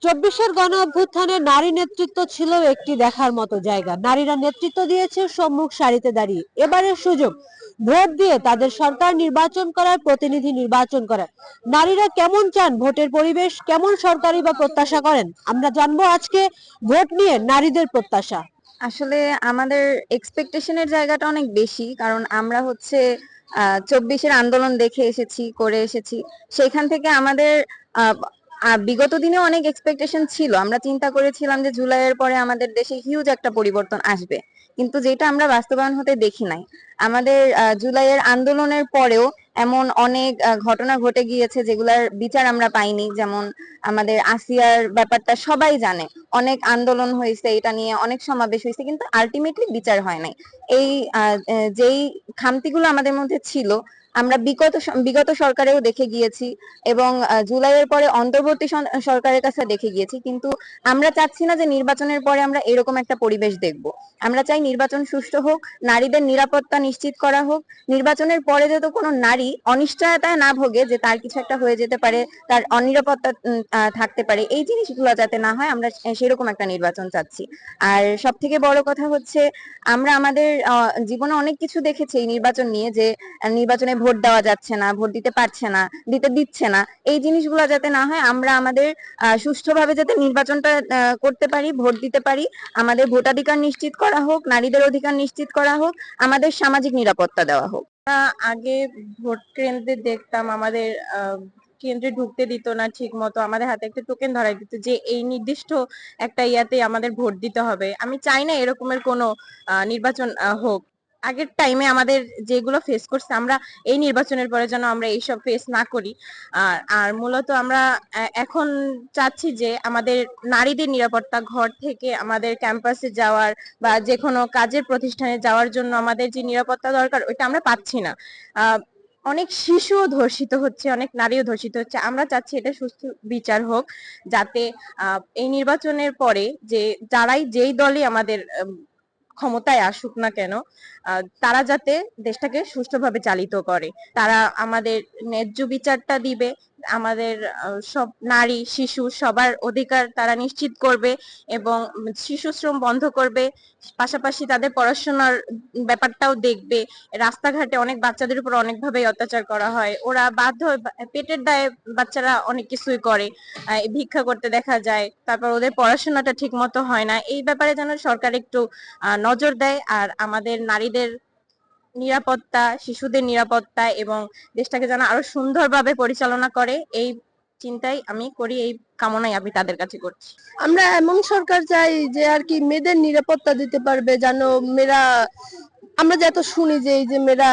চব্বিশের গণ অভ্যুত্থানে নারী নেতৃত্ব ছিল একটি দেখার মতো জায়গা। নারীরা নেতৃত্ব দিয়েছে সম্মুখ সারিতে দাঁড়িয়ে। এবারের সুযোগ ভোট দিয়ে তাদের সরকার নির্বাচন করার, প্রতিনিধি নির্বাচন করার। নারীরা কেমন চান ভোটের পরিবেশ, কেমন সরকারি বা প্রত্যাশা করেন, আমরা জানবো আজকে ভোট নিয়ে নারীদের প্রত্যাশা। আসলে আমাদের এক্সপেকটেশনের জায়গাটা অনেক বেশি, কারণ আমরা হচ্ছে 24-এর আন্দোলন দেখে এসেছি, করে এসেছি। সেখান থেকে আমাদের আহ, বিগত দিনে অনেক এক্সপেকটেশন ছিল। আমরা চিন্তা করেছিলাম যে জুলাইয়ের পরে আমাদের দেশে হিউজ একটা পরিবর্তন আসবে, কিন্তু যেটা আমরা বাস্তবায়ন হতে দেখি নাই। আমাদের জুলাইয়ের আন্দোলনের পরেও এমন অনেক ঘটনা ঘটে গিয়েছে যেগুলার বিচার আমরা পাইনি। যেমন আমাদের আসিয়ার ব্যাপারটা সবাই জানে, অনেক আন্দোলন হয়েছে এটা নিয়ে, অনেক সমাবেশ হয়েছে, কিন্তু আলটিমেটলি বিচার হয় নাই। এই যেই খামতিগুলো আমাদের মধ্যে ছিল আমরা বিগত সরকারেও দেখে গিয়েছি, এবং জুলাইয়ের পরে অন্তর্বর্তী সরকারের কাছে দেখে গিয়েছি। কিন্তু আমরা চাচ্ছি না যে নির্বাচনের পরে আমরা এরকম একটা পরিবেশ দেখব। আমরা চাই নির্বাচন সুষ্ঠু হোক, নারীদের নিরাপত্তা নিশ্চিত করা হোক। নির্বাচনের পরে যাতে কোনো নারী অনিশ্চয়তায় না ভোগে যে তার কিছু একটা হয়ে যেতে পারে, তার অনিরাপত্তা থাকতে পারে, এই জিনিসগুলো যাতে না হয়, আমরা সেরকম একটা নির্বাচন চাচ্ছি। আর সব থেকে বড় কথা হচ্ছে, আমরা আমাদের জীবনে অনেক কিছু দেখেছি এই নির্বাচন নিয়ে, যে নির্বাচনে ভোট দেওয়া যাচ্ছে না, ভোট দিতে পারছে না, দিচ্ছে না। এই জিনিসগুলো যাতে না হয়, আমরা আমাদের সুষ্ঠুভাবে যাতে নির্বাচনটা করতে পারি, ভোট দিতে পারি, আমাদের ভোটাধিকার নিশ্চিত করা হোক, নারীদের অধিকার নিশ্চিত করা হোক, আমাদের সামাজিক নিরাপত্তা দেওয়া হোক। আগে ভোট কেন্দ্রে দেখতাম আমাদের কেন্দ্রে ঢুকতে দিত না ঠিক মতো, আমাদের হাতে একটা টোকেন ধরাই দিত যে এই নির্দিষ্ট একটা ইয়াতে আমাদের ভোট দিতে হবে। আমি চাই না এরকমের কোনো নির্বাচন হোক। আগের টাইমে আমাদের যেগুলো ফেস করছে, আমরা এই নির্বাচনের পরে যেন আমরা এইসব ফেস না করি। আর মূলত আমরা এখন চাচ্ছি যে আমাদের নারীদের নিরাপত্তা, ঘর থেকে আমাদের ক্যাম্পাসে যাওয়ার বা যে কোনো কাজের প্রতিষ্ঠানে যাওয়ার জন্য আমাদের যে নিরাপত্তা দরকার, ওইটা আমরা পাচ্ছি না। অনেক শিশুও ধর্ষিত হচ্ছে, অনেক নারীও ধর্ষিত হচ্ছে। আমরা চাচ্ছি এটা সুস্থ বিচার হোক, যাতে এই নির্বাচনের পরে যে যেই দলই আমাদের ক্ষমতায় আসুক না কেন, তারা যাতে দেশটাকে সুষ্ঠুভাবে চালিত করে, তারা আমাদের ন্যায্য বিচারটা দিবে, আমাদের সব নারী শিশু সবার অধিকার তারা নিশ্চিত করবে, এবং শিশু শ্রম বন্ধ করবে। পাশাপাশি তাদের পড়াশোনার ব্যাপারটাও দেখবে। রাস্তাঘাটে অনেক বাচ্চাদের উপর অনেকভাবে অত্যাচার করা হয়, ওরা বাধ্য পেটের দায়ে বাচ্চারা অনেক কিছুই করে, ভিক্ষা করতে দেখা যায়, তারপর ওদের পড়াশোনাটা ঠিক মতো হয় না। এই ব্যাপারে যেন সরকার একটু নজর দেয়, আর আমাদের নারীদের নিরাপত্তা, শিশুদের নিরাপত্তা এবং দেশটাকে যেন আরো সুন্দরভাবে পরিচালনা করে, এই চিন্তাই আমি করি, এই কামনাই আমি তাদের কাছে করছি। আমরা এমন সরকার চাই যে আর কি মেয়েদের নিরাপত্তা দিতে পারবে, যেন মেয়েরা, আমরা যে এত শুনি যে এই যে মেয়েরা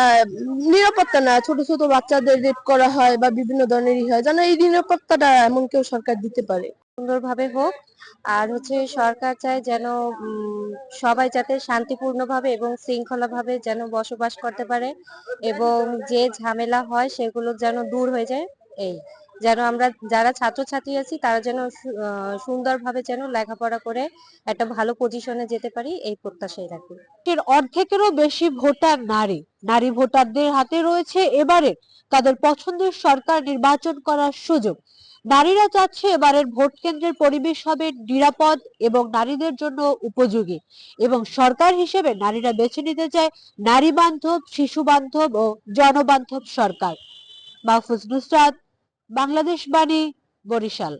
নিরাপত্তা না, ছোট ছোট বাচ্চাদের রেপ করা হয় বা বিভিন্ন ধরনেরই হয়, যেন এই নিরাপত্তাটা এমন কেউ সরকার দিতে পারে। সুন্দরভাবে হোক। আর হচ্ছে সরকার চায় যেন সবাই যাতে শান্তিপূর্ণভাবে এবং শৃঙ্খলাভাবে যেন বসবাস করতে পারে, এবং যে ঝামেলা হয় সেগুলো যেন দূর হয়ে যায়। এই যেন আমরা যারা ছাত্রছাত্রী আছি তারা যেন সুন্দরভাবে যেন লেখাপড়া করে একটা ভালো পজিশনে যেতে পারি, এই প্রত্যাশাই রাখি। এর অর্ধেকেরও বেশি ভোটার নারী। নারী ভোটারদের হাতে রয়েছে এবারে তাদের পছন্দের সরকার নির্বাচন করার সুযোগ। নারীরা চাচ্ছে এবারের ভোট কেন্দ্রের পরিবেশ হবে নিরাপদ এবং নারীদের জন্য উপযোগী, এবং সরকার হিসেবে নারীরা বেছে নিতে চায় নারী বান্ধব, শিশু বান্ধব ও জনবান্ধব সরকার। মাহফুজ নুসরাত, বাংলাদেশ বাণী, বরিশাল।